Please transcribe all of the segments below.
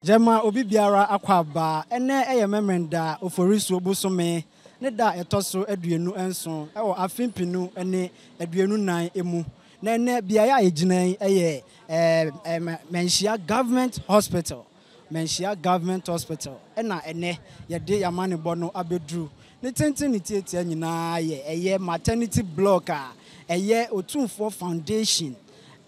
Jema obi biara akwaba ene memenda oforiso bosome ne da etoso aduenu enso ewo afimpinu ene aduenu nan emu na ene biaya aginan Manhyia Government Hospital Manhyia Government Hospital ena ene yede yamane bono abedru ne tenten ne tietia nyina ye maternity block a Otumfo Foundation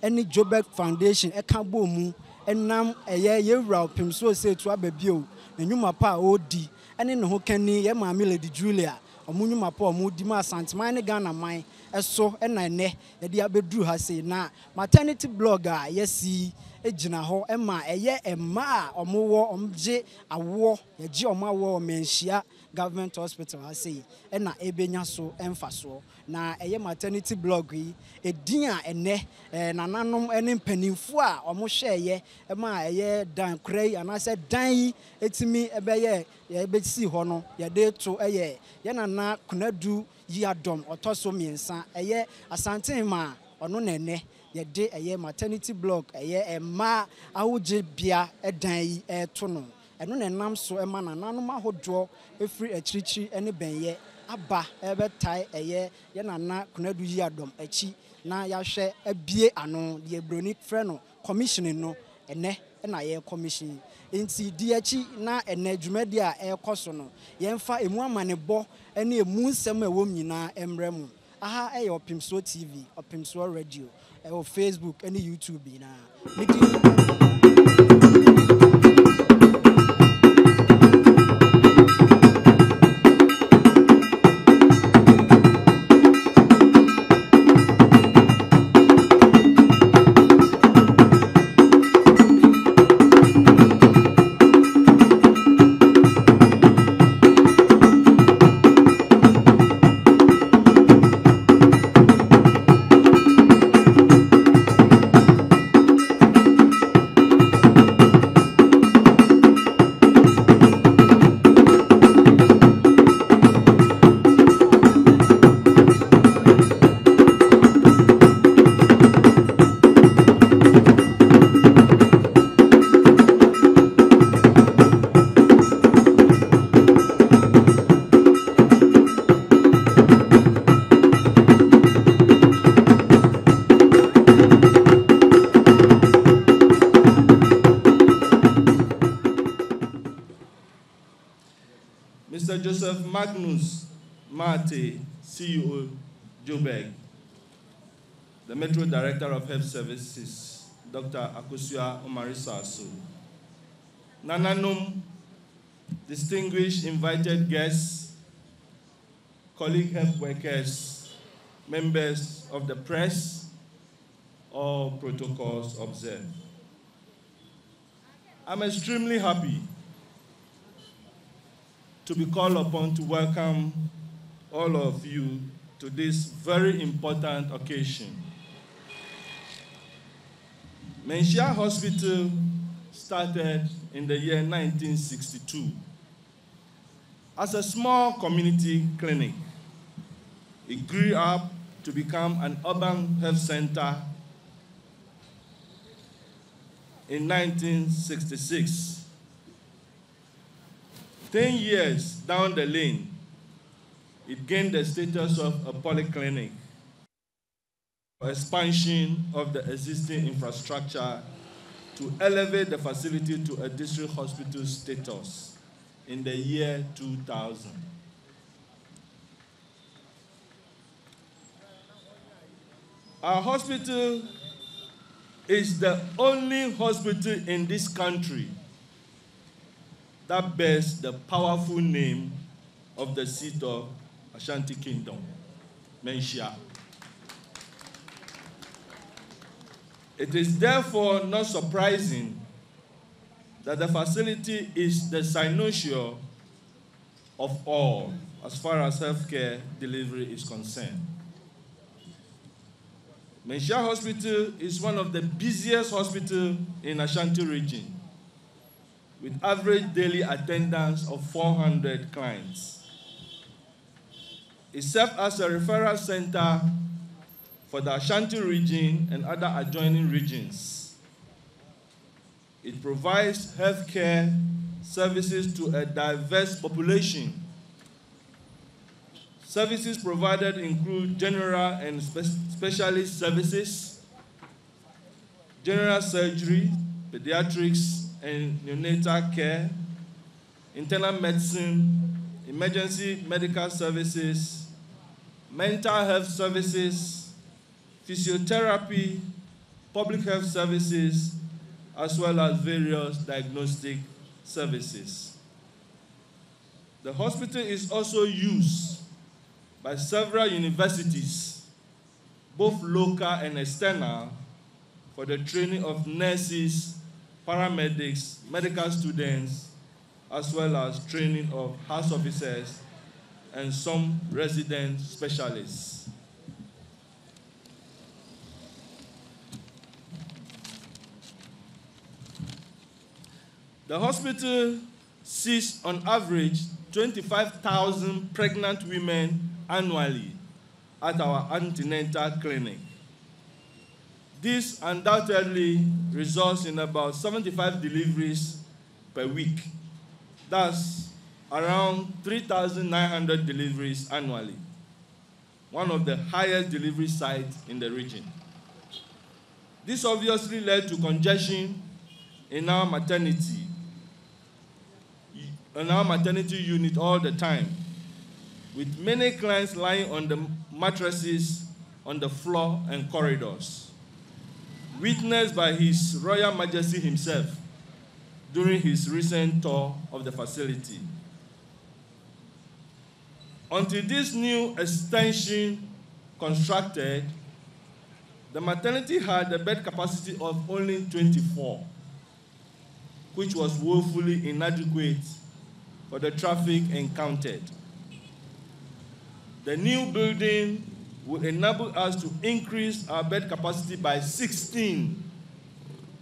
ene Jobek Foundation eka bomu enam yewura Opemsuo say to ababio na nyuma pa odi ene ne ho kani ye maame Lady Julia omunyuma pa omudi ma Santeman ne Ghana man eso ena ene ye de abedru ha say na maternity blogger yesi ejina ho ema emma a omowo omje awo ye omawo Manhyia Government Hospital ha say ena ebenya so emfaso na maternity blog yi edin a ene nananom ene mpanimfo a omohweye ema dan krai anase dan yi etimi ebeye ebesi ho no ye de to ye nana Konadu Yiadom otoso miensa asante ma ono na ene ye maternity blog emma awuje bia edan yi to no eno na nam so ema nananom ahodo efri akirichi ene benye aba ebetai ye nana Konadu Yiadom achi na yahwe abie ano de broni frɛ no commissioning no ene na ye commission enti di achi na ene dwumadi a ekoso no yemfa emu amanebo ene emu nsɛm a wom nyina emremu aha Opemsuo TV Opemsuo radio Facebook ene YouTube na Mr. Joseph Magnus Mate, CEO, Jobek, the Metro Director of Health Services, Dr. Akosua Omarisasu, Nananum, distinguished invited guests, colleague health workers, members of the press, all protocols observed. I'm extremely happy to be called upon to welcome all of you to this very important occasion. Manhyia Hospital started in the year 1962 as a small community clinic. It grew up to become an urban health center in 1966. 10 years down the lane, it gained the status of a polyclinic. Expansion of the existing infrastructure to elevate the facility to a district hospital status in the year 2000. Our hospital is the only hospital in this country that bears the powerful name of the seat of Ashanti Kingdom, Manhyia. It is therefore not surprising that the facility is the cynosure of all as far as healthcare delivery is concerned. Manhyia Hospital is one of the busiest hospitals in Ashanti region, with average daily attendance of 400 clients. It serves as a referral center for the Ashanti region and other adjoining regions. It provides healthcare services to a diverse population. Services provided include general and specialist services, general surgery, pediatrics and neonatal care, internal medicine, emergency medical services, mental health services, physiotherapy, public health services, as well as various diagnostic services. The hospital is also used by several universities, both local and external, for the training of nurses, paramedics, medical students, as well as training of house officers and some resident specialists. The hospital sees on average 25,000 pregnant women annually at our antenatal clinic. This undoubtedly results in about 75 deliveries per week. That's around 3,900 deliveries annually, one of the highest delivery sites in the region. This obviously led to congestion in our maternity unit all the time, with many clients lying on the mattresses on the floor and corridors, witnessed by His Royal Majesty himself during his recent tour of the facility. Until this new extension constructed, the maternity had a bed capacity of only 24, which was woefully inadequate for the traffic encountered. The new building will enable us to increase our bed capacity by 16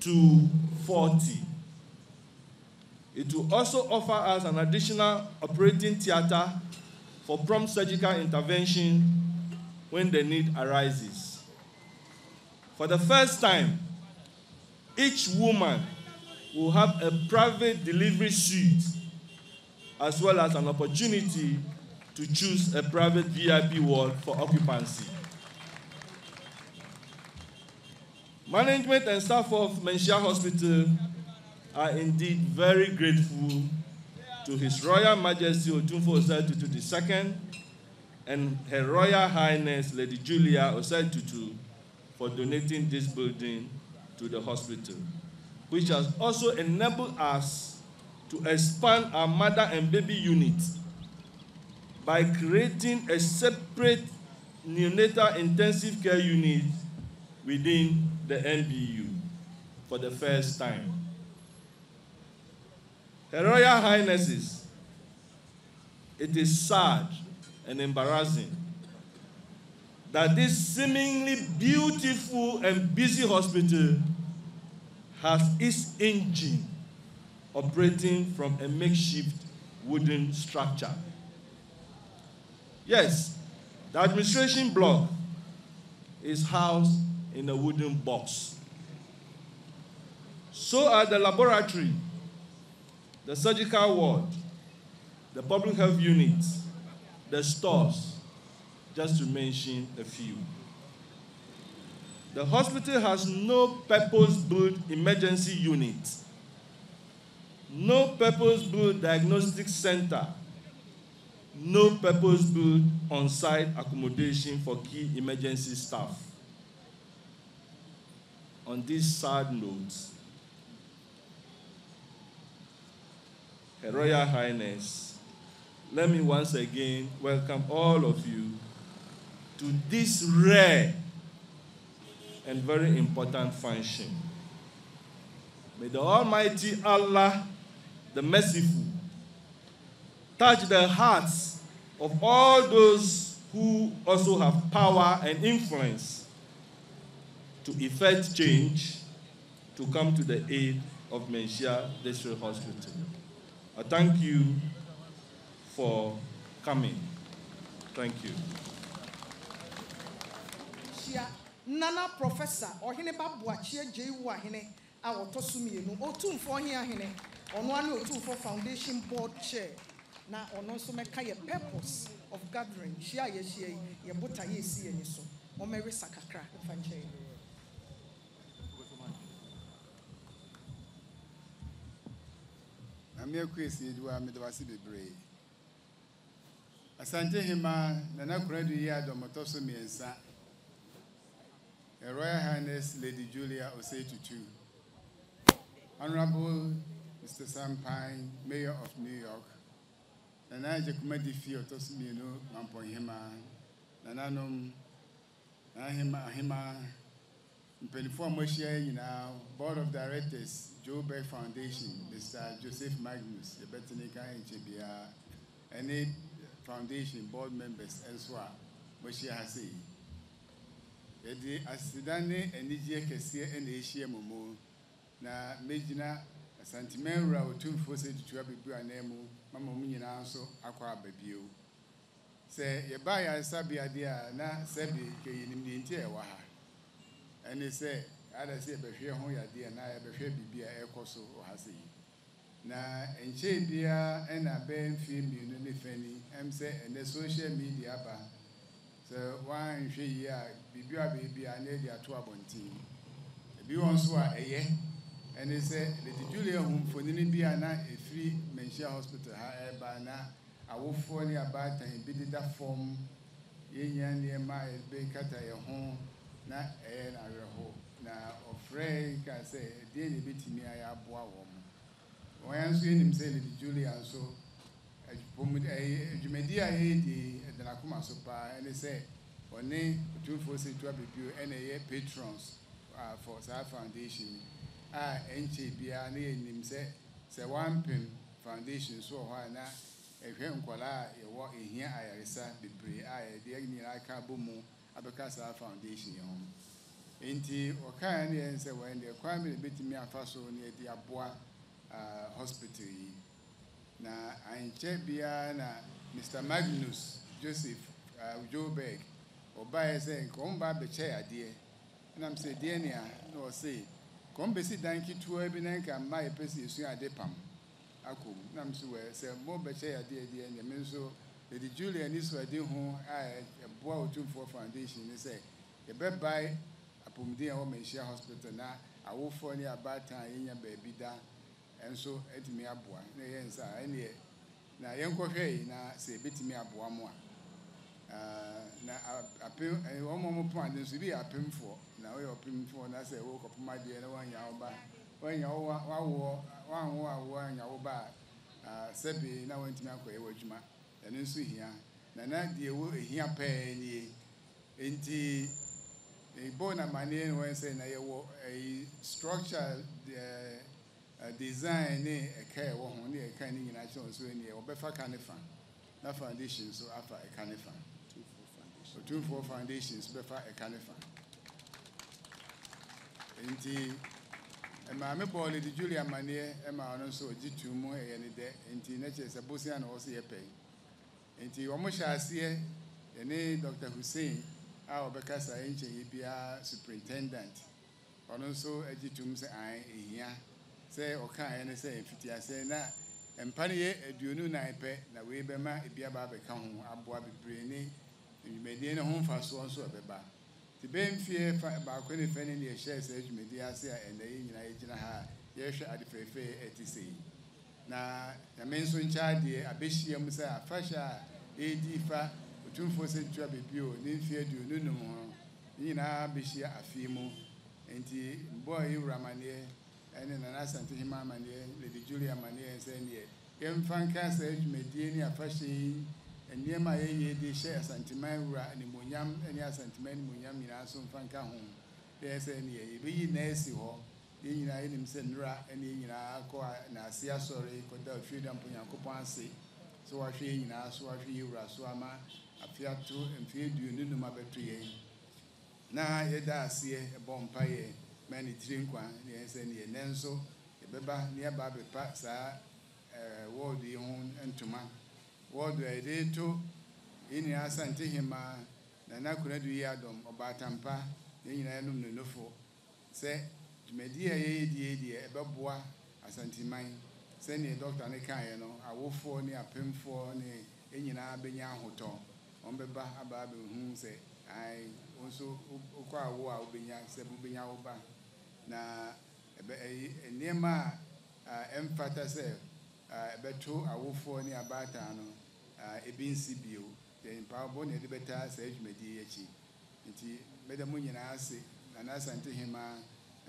to 40. It will also offer us an additional operating theater for prompt surgical intervention when the need arises. For the first time, each woman will have a private delivery suite, as well as an opportunity to choose a private VIP ward for occupancy. Management and staff of Manhyia Hospital are indeed very grateful to His Royal Majesty Otumfuo Osei Tutu II and Her Royal Highness Lady Julia Osei Tutu for donating this building to the hospital, which has also enabled us to expand our mother and baby unit by creating a separate neonatal intensive care unit within the NBU for the first time. Her Royal Highnesses, it is sad and embarrassing that this seemingly beautiful and busy hospital has its engine operating from a makeshift wooden structure. Yes, the administration block is housed in a wooden box. So are the laboratory, the surgical ward, the public health units, the stores, just to mention a few. The hospital has no purpose-built emergency unit, no purpose-built diagnostic center, no purpose-built on-site accommodation for key emergency staff. On this sad note, Her Royal Highness, let me once again welcome all of you to this rare and very important function. May the Almighty Allah, the Merciful, touch the hearts of all those who also have power and influence to effect change, to come to the aid of Manhyia District Hospital. I thank you for coming. Thank you. Nana Professor Ohine Babuachie Jewu Ahine a otosumi no otumfo hia hene ono ane otumfo foundation board chair na ono so meka ye purpose of gathering shia ye bota ye si eni so o meri sakakra fanche. Amia kwesi duwa medwasi bebre. Asante hima nana Konadu Yiadom otoso miensa. Her Royal Highness Lady Julia Osei Tutu. Honorable Mr. Sampine, Mayor of New York. Nana Jekumadi Fi otoso mienu mampo hima. Nananom hima Mpenifo Moshia yina Board of Directors Joe Beck Foundation, Mr. Joseph Magnus, Yebetenika Nchebia, any foundation board members elsewhere, Moshia Hasi. Yedi asidane enijie kese ene ehia momo na mejina santimera otumfo se tutua bebu anemu mama mu nyina nso akwa ababio se yeba ya sabia dia na sebi keyinim de ntie wa ha ene se ada se behwe ho ya dia na ya behwe bibia ekoso o ha se na enche bia ena ben fi mienu ne fani em se ene social media ba so one hwe ya bibia bibia na dia to abontin ebi won so a eye ene se Lady Julia humfonini bia na efri Manhyia hospital ha eba na awofo ni abatan bi dida form yenya ne ma be kata ye ho na na reho na ofre ka se die ne bitimi aya aboa wo mo wan so enim se Lady Julia so adwumadi a di edana so pa ene se one otumfo se tua bibio ene ye patrons for sa foundation enche bia na enim se wampem foundation so ho na ehwe nkola ye wo ehia ayaresa bebre de nyina aka bomu abeka sa foundation ye ho enti okan ne ense wen de kwame betimi afa so ne di aboa hospital yi na anche bia na Mr. Magnus Joseph Joburg obaye se nkomba beche ade na mse de ne a no say kombesi danki tuo bi na nka ma epesi esu ade pam akom na mse we se mo beche ade ne me nso Lady Julia ni so ade ho boa otumfo foundation ni se e be buy apomden o Manhyia hospital na awofo ni abatan yenya ba bi da enso etimi aboa na ye nsa ene na yenkohwe na se betimi aboa mo na apem omo plan nso bi apemfo na we opemfo na se wo kopoma de na wanya oba wanya wo anya oba sebi na wantimi akoye wadwuma ene nso hia na de wo hia pa ni enti bona mane no say na ye wo structure design ne eka wo ho ne eka ni nyina che so ni obefa kanefa na foundation so afa ekanefa two four foundations befa ekanefa enti ma me bo Lady Julia mane ma ono so ojitu mu ye ne de enti na che se bosia na wo se ye pe enti wo mo hyase ne Dr. Hussein a obeka sa enche bia superintendent ono so ajitu mu se an ehia se okan ene se fitiase na empane ye aduonu na ipe na we be ma ebia ba be ka ho aboa bebre ni medie ne ho fa so nso obeba ti be mfie ba ko ne fani ne share se adwumedi ase a ene ye nyina ye gina ha ye hwe adefefe etisei na ya menso ncha de abehia mu se afasha edi fa otumfo se tua bebio ne mfie aduonu no ho nyina behia afimu enti boy Ramane ene na asante hima mane Lady Julia mane se ne yemfanka sa adwumedi ne afashe eniema ye de share santiman wura ni monyam eni asantiman ni monyam nyina so mfanka ho de se ne ye bi yi na esi ho ye nyina ye nim se nura eni nyina akọ na ase asore ko da freedom ponyankopon ase so wa hwe nyina so wa hwe wura so ama afiato mfie duonu no mabeto ye na ye da ase e bompa ye mani trinkwa ne se ne nenso e beba ne ba bepa sa word yi ho entuma word ide to ini asante hima na Konadu Yiadom obatampa nyina enum no nofo se dwumadi a yɛyɛ ɛbɛboa asantiman sɛnea doctor ne kaeɛ no awofoɔ ne apemfoɔ ne nyinaa bɛnya ahotɔ ɔmbɛba aba abɛhu sɛ ai nso wokɔ awo a wobɛnya sɛ wobɛnya wo ba na nneɛma a ɛmfata sɛ ɛbɛto awofoɔ ne abaataa no ebi nsi bio mpaabɔ ne ɛde bɛtaa saa dwumadi akyi nti mɛda mo nyinaa ase na asante hema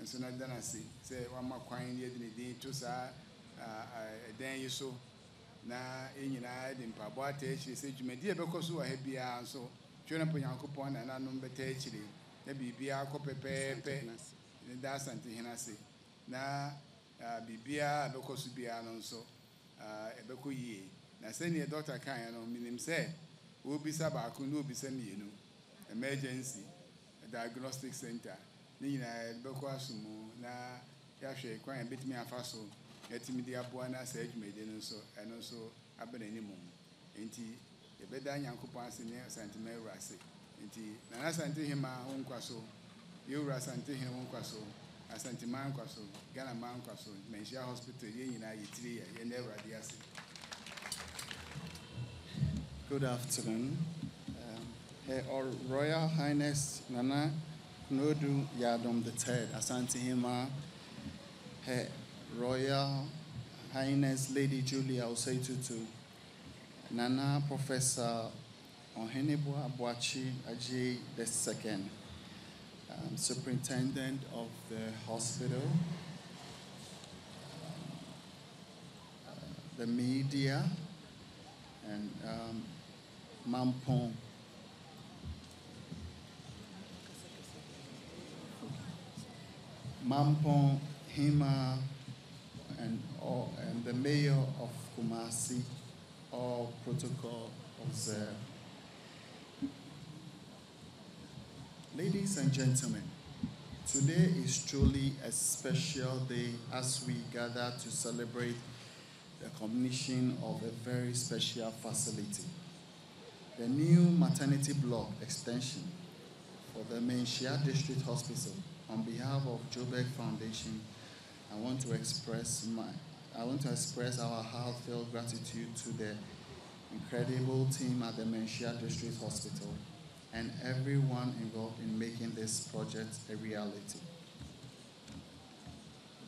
nso na dana ase sɛ wama kwan ne yɛde ne din to saa ɛdan yi so na nyinaa de mpaabɔ ata akyire sɛ dwumadi a ɛbɛkɔ so wɔ ha biara nso twɛ no Onyankopɔn na nanom bɛta akyire na biribiara kɔ pɛpɛɛpɛ ne da asante hena ase na biribiara a ɛbɛkɔ so biara no nso ɛbɛkɔ yie na sɛnea dɔkta kaeɛ no menim sɛ wɔbisa baako na wɔbisa mmienu emergency diagnostic center ne nyinaa ɛbɛkɔ aso mu na yɛahwɛ kwan a yɛbɛtumi afa so yɛtumi de aboa no asa adwumadi no nso ɛno nso aba n'anim nti yɛbɛda Nyankopɔn ase ne asantema awura ase nti nana asante hema wo nkwa so yɛwura asante hema wo nkwa so asantema nkwa so Ghana ma nkwa so Manhyia hospital yɛn nyinaa yɛtiri yɛn awurade ase. Good afternoon. Her Royal Highness Nana Konadu Yiadom III, Asante Hema, Her Royal Highness Lady Julia Oseitutu, Nana Professor Ohenebo Abuachi Ajay II, Superintendent of the hospital, the media, and Mampong. Mampong Hema and the mayor of Kumasi, all protocol observed. Ladies and gentlemen, today is truly a special day as we gather to celebrate the commission of a very special facility. The new maternity block extension for the Manhyia District Hospital. On behalf of Joburg Foundation, I want to express our heartfelt gratitude to the incredible team at the Manhyia District Hospital and everyone involved in making this project a reality.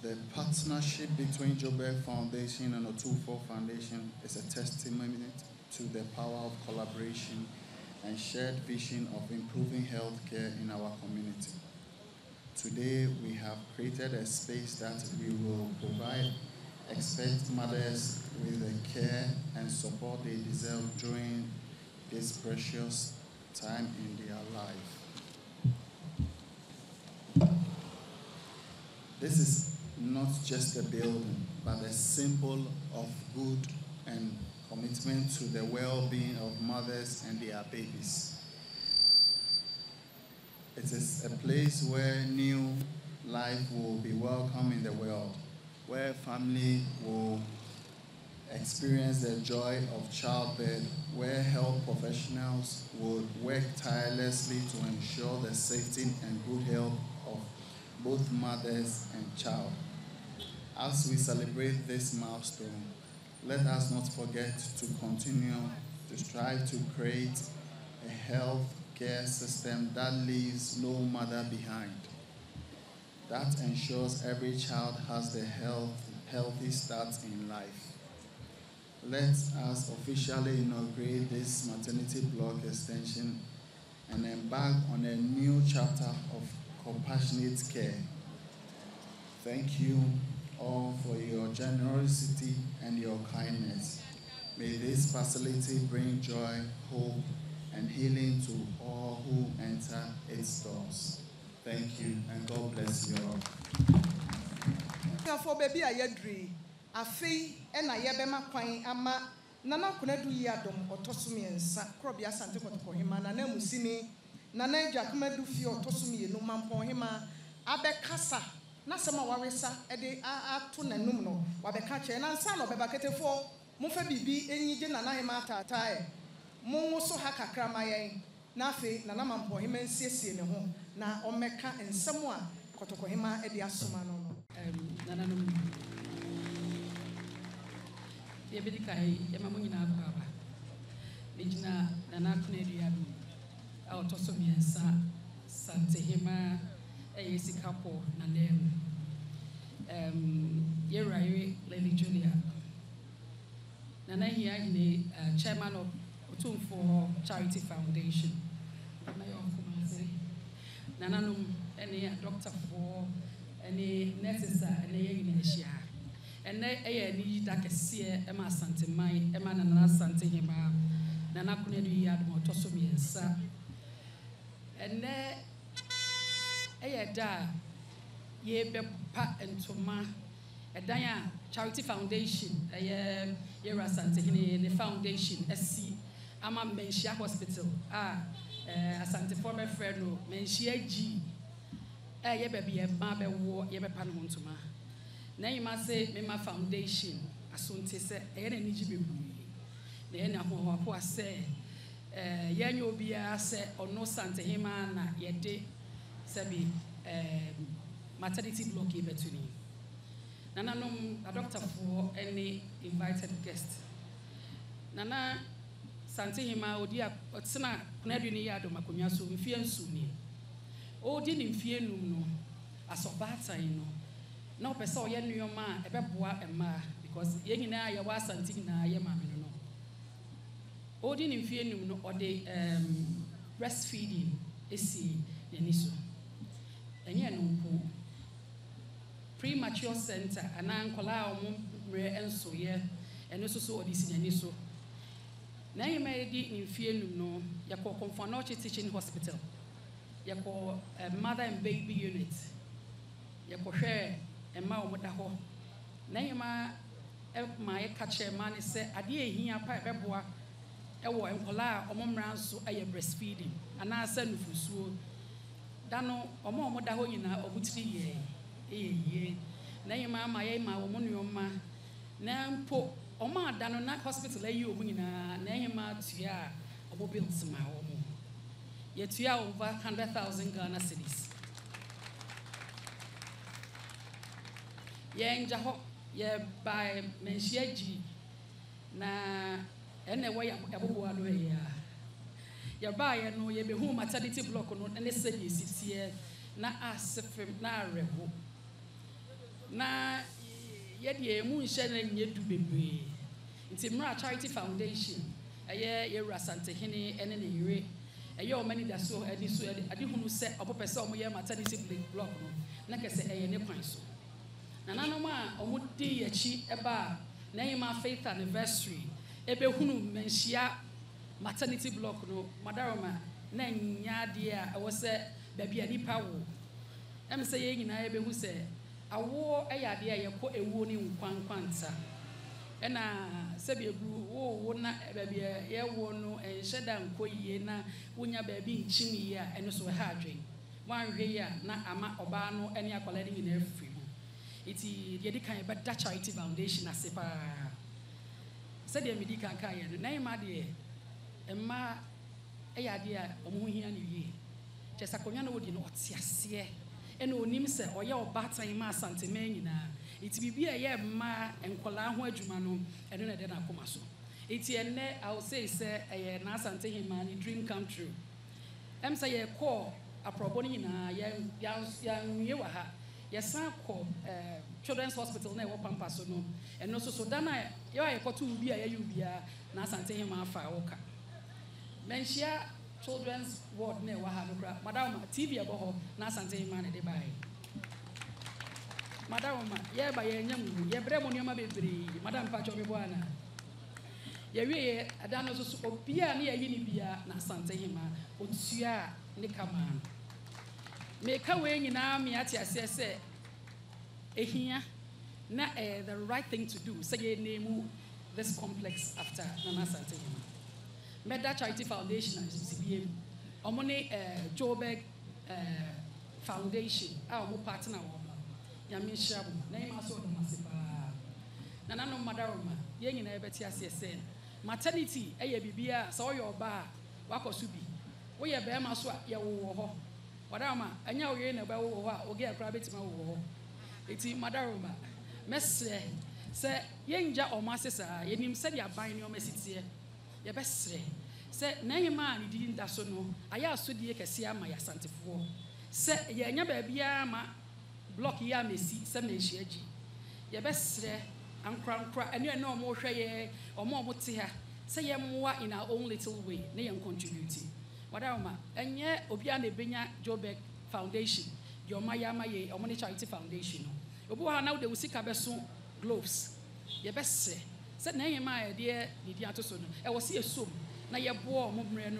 The partnership between Joburg Foundation and Opemsuo Foundation is a testimony to the power of collaboration and shared vision of improving healthcare in our community. Today, we have created a space that we will provide expect mothers with the care and support they deserve during this precious time in their life. This is not just a building, but a symbol of good and commitment to the well-being of mothers and their babies. It is a place where new life will be welcome in the world, where family will experience the joy of childbirth, where health professionals will work tirelessly to ensure the safety and good health of both mothers and child. As we celebrate this milestone, let us not forget to continue to strive to create a health care system that leaves no mother behind, that ensures every child has the healthy start in life. Let us officially inaugurate this maternity block extension and embark on a new chapter of compassionate care. Thank you all for your generosity and your kindness. May this facility bring joy, hope, and healing to all who enter its doors. Thank you, and God bless you all. For baby, I agree. I feel and I yabema kwan ama Nana Konadu Yiadom otosumi ensa krobia sante kotoko hima na na musini Nana Jakumadu fi otosumi enu mampo hima abekasa na sema waresa ede atu nanum no wabeka che na nsa no beba ketefo mfa bibi enyije Nana hima tatae mo so ha kakra mayen na afi Nana mampo hima nsiesie ne ho na omeka ensemo a Kotokohema edi asoma no. Nananum. Yebedikai yamamu nyina akwa. Ejina nana Konadu Yiadom. Autoso miensa Santehema sikapo na nemu. Yeraye Lady Julia. Nana Manhyia is chairman of Opemsuo Charity Foundation. Nananum any doctor for any nurses any share. And they need that see Emma Santemai, Emma Nana Santehema, Nana Konadu Yiadom Autoso miensa. And there da ye be pa entoma edanya Charity Foundation yera Santehene the foundation SC ama Manhyia Hospital Asante former friend no Manhyia G ye be be ma be wo ye be pa no ntoma na yima say mema foundation asonte se ye na niji be bu na ye na ho ase ye nya obi a se ono Santehema na ye de sabi maternity block between. Nananum a doctor for any invited guest. Nana Santehema odia otsena Konadu Yiadom akonya so mfie nsumi. Odi ni mfie num no asobata no. Na opese oye nneoma ebeboa ema because ye nyina ye wa Sante nyina ye ma me no. Odi ni mfie num no ode breastfeeding esi yani so. Enye no mpo premature center ana nkola omo mre enso ye eno so odisi nyani so na yema di mfie num no yakọ Konadu teaching hospital yakọ mother and baby unit yakọ hwe ema omo da ho na yema ma ye ka chairman se ade ehia pa ebeboa ewo nkola omo mra nso aye breastfeeding ana asa nufusuo dano omo da ho nyina obutiri ye na yema ma ye ma omo nuoma na mpo omo adano na hospital ayi omo nyina na yema tua omo bills ma omo ye tua over 100,000 Ghana cedis ye nja ho ye by Manhyia G na ene wo ya bobo ado ya ya ba ye no ye be hu maternity block no ne se ye sitie na asefem na areho na ye de mu nhye na nye du bebre nti mra Charity Foundation ye Santehene ene ne yire ye o mani da so adi so adi hunu se obopese o mo ye maternity block no na kese ye ne kwan so na nanom a o mo di yachi eba na yima faith anniversary ebe hunu Manhyia maternity block no madaroma na nya de a wo se baabi ani pa wo em se ye nyina ebe hu se awo eyade a yekọ ewu ni nkwankwanta ena se bi egru wo na baabi ye wo no enhyeda nkoyie na wonya baabi nchimi ya eno so ha adwen wanhwe ya na ama oba no ene akwala ni nyina afiri ho iti de kan e beda Charity Foundation asepa se de medi kan kan ye no na yima de emma eyade a omo hia ne wie chesa konya na wodi no otiase ene onim se oye obatan ma Santema nyina iti bibia ye ma enkola ho adwuma no ene na de na akoma so iti ene I will say na Santehema ni dream come true em say ye call aprobo nyina ya nwie wa ha ye san call children's hospital na e wo pampa so no eno so dana ye koto ubi a ye ubia na Santehema afa woka Manhyia children's ward na wa ha no kra madam TV ebo ho na Santehema na de bai madam ye ba ye nyam ye bre mo nioma bebre madam pa cho bebo ana ye wie adano so obia na ye ni bia na Santehema otua ne kama me ka we nyina me ati ase se ehia na the right thing to do say ye name this complex after Nana Santehema Meda Charity Foundation and CBM. Omone Joburg Foundation. Our partner woman. Yamin Shabu. Name also the Masipa. Nanano Madaroma. Yang in a betia Maternity. Bibia. Saw your bar. Wako Subi. We are Bema Swat Yawo. Wadama, anya oye na ba wo ho a oge akra betima wo ho. Eti madaroma. Mesre se yenja omasesa yenim se dia ban ne omasitie. Ye besre se nanyema ni di nda so no aya asodie kese ama ya santefo. Se ye anya ba bia ma block ya mesi se menhia gi. Ye besre ankra ene na omo hwe ye omo te ha se ye moa in our own little way na ye contribute. Wadama enye obia na benya Jobek Foundation yoma yama ye omoni charity foundation no obo ha na de usika beso gloves ye bese se na yema ye de didi atoso no e wo se esom na ye bo mo mre no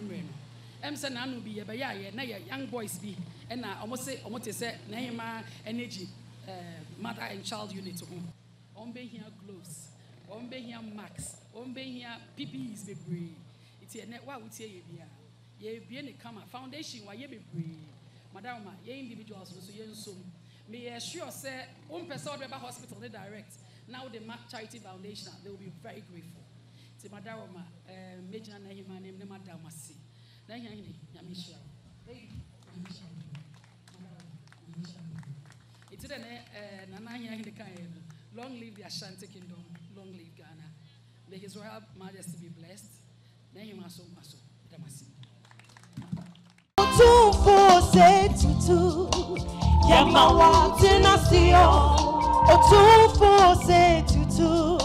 em se na anu bi ye be ya ye na ye young boys bi e na omote se na yema energy mother and child unit ho on be here gloves on be here max on be here PPEs be bree iti e wa wutie ye bia ye bie ne kama foundation wa ye be bree madam ye individuals so ye nsom me sure say person be hospital they direct now the charity foundation they will be very grateful ti madam major na hima name ne madam asi na hia hini nyame sure it's the na na hia hini kan long live the Ashanti Kingdom, long live Ghana, may His Royal Majesty be blessed na hima so damasi. Yamawa tenasio otufo se tutu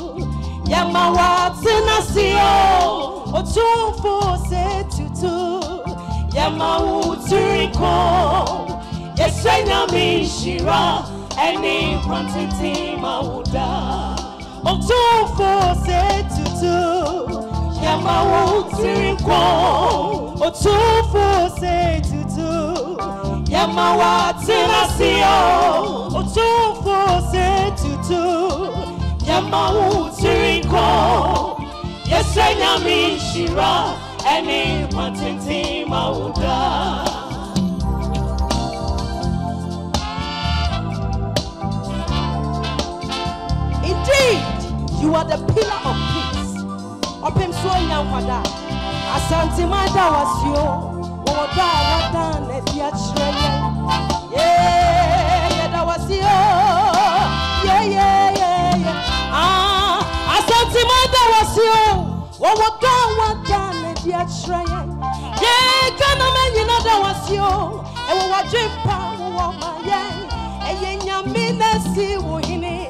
Yamawa tenasio otufo se tutu Yamawu turiko yesenya mishira eni kwantiti mauda otufo se tutu Yamawu turiko otufo se tutu Yamawa tenasio otufo se tutu Yamawu turiko yesenya mishira eni kwantiti mauda Indeed, you are the pillar of peace. Opemsuo nyankwada asante mada wasio woda wada na dia chreye yeah da wasio yeah asante mada wasio woda wada na dia chreye yeah kana menyina da wasio e wo wajempa wo maye e nyame na si wo hini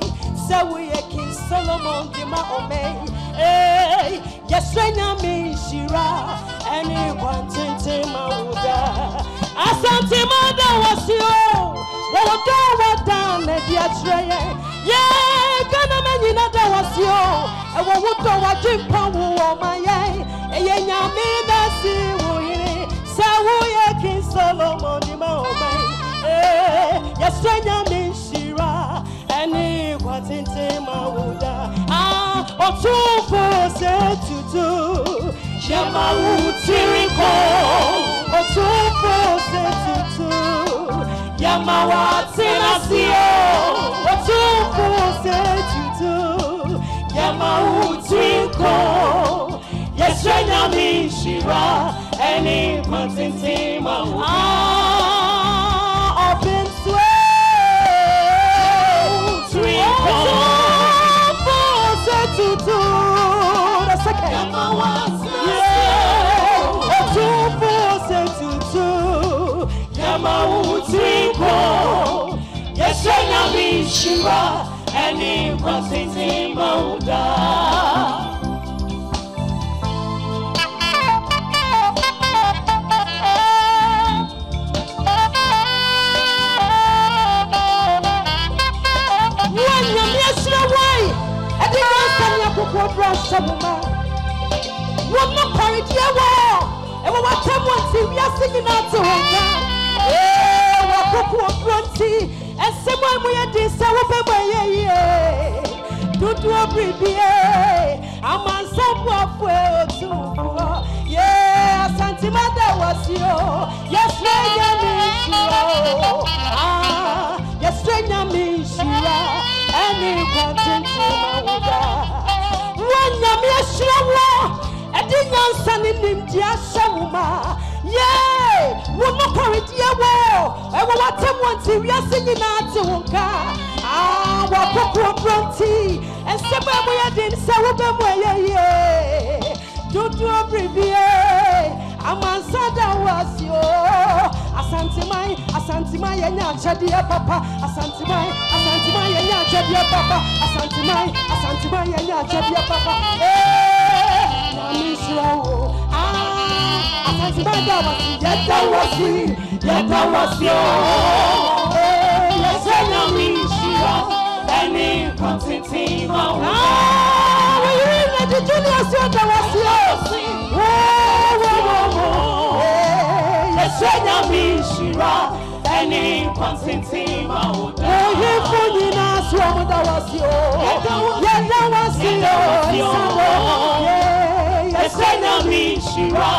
se wo ye King Solomon de ma ome hey yesenya mishira any quantity mauda asante mada wasio woda wada na dia treye yeah kana menyina da wasio e wo wodo wajimpa wo maye e nyame na si wo yire se wo ye King Solomon de ma ome hey yesenya mishira any quantity mauda otufo se tutu Yamawu turiko otufo se tutu Yamawa tenasio otufo se tutu Yamawu turiko yesenya mishira eni kwantiti mauda Opemsuo turiko tutu the second otufo se tutu Yamawu turiko yesenya mishira eni kwantiti mauda Sabuma Woma Paridia wa e wo watem wanti wi asigi na to honka wa koku pronti esemo mu ye di se wo be boye dudu obribie amansapu afu otufu ye asante mada wasio yesenya mishiro yesenya mishira eni kwantenti mauda Nyame ashirawo edi nyansa ni nimdi ashawuma Yay! We'll not carry the war. I will want them one to we are singing out to Wonka. Ah, what book tea and somewhere we are in Sarabam. Don't do a preview. I'm on Sada was yo. Asantimai, and Chadia Papa, Asantimai, and Chadia Papa, Asantimai, and Chadia Papa. Yet was yo. Yes, I know me, Shira, and Constantine. We the Julius, was yo. Yes, I know me, Shira, and Constantine. Yes, I know me, Shira.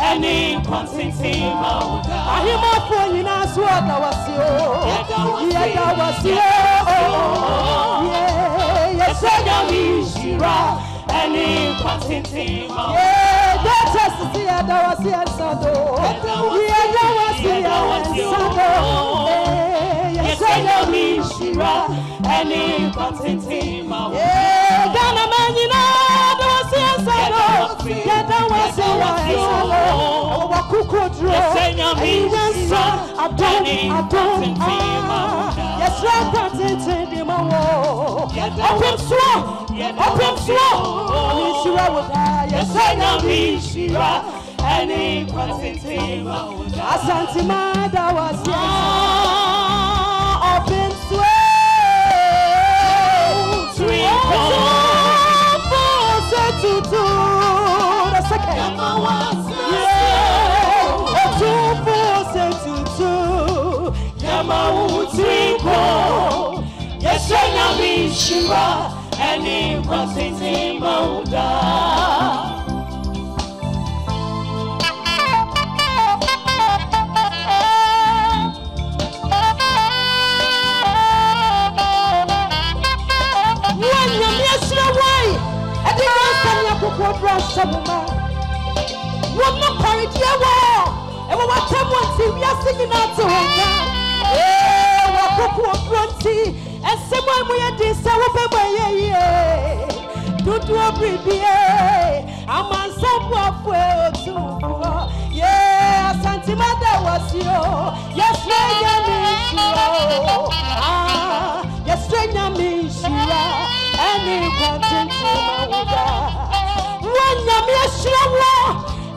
Any Constantine, I hear my phone in us. What I was you, yes, I know me, Shira. Any Constantine, that's us to see. I was here, yes, I know me, Shira. Any Constantine, Ghana man, you know. Yes, I know me, Shira, and in Constantine Moda. When you're missing away, I did not send you a poor brush of woman. One more courage, you were. And what time was he? We are singing out to her. And someone we are this, I will be do a baby. I'm on some way too. Yeah, Santimada was you. Yes, yes, Shira, and you content to when you're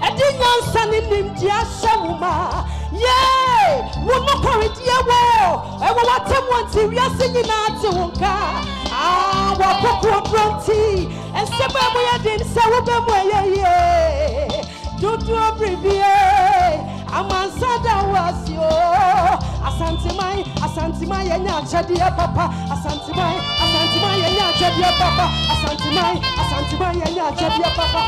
I didn't stand in him, Jashauma. Yay! We'll not carry the war. I will want someone to we are singing out to Wonka. Ah, what book tea and somewhere we are in Sarabam. Don't do a preview. I'm on Sada was yo. Asantimai, and Chadia Papa, Asantimai, and Chadia Papa, Asantimai, and Chadia Papa.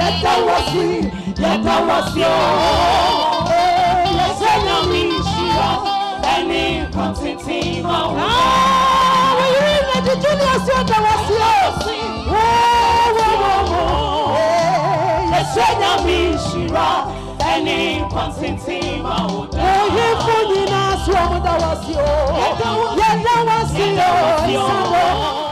Yet I was yo. Yes, I know me, Shira, and in Constantine. We the Julius, was yo. Yes, I know me, Shira, and in Constantine. Was yo.